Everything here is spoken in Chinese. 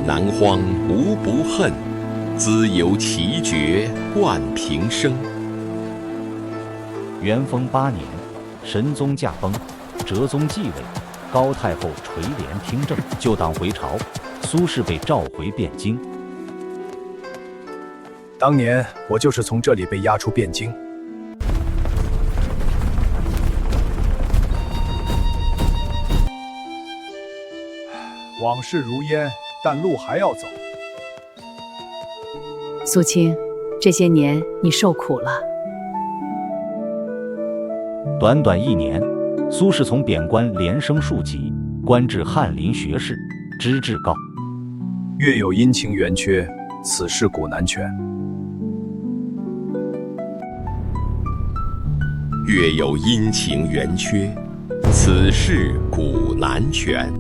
南荒无不恨，兹由奇绝冠平生。元丰8年，神宗驾崩，哲宗继位，高太后垂帘听政，就党回朝，苏轼被召回汴京。当年我就是从这里被押出汴京。往事如烟，但路还要走。苏青，这些年你受苦了。短短1年，苏轼从贬官连升数级，官至翰林学士，知制诰。月有阴晴圆缺，此事古难全。月有阴晴圆缺，此事古难全。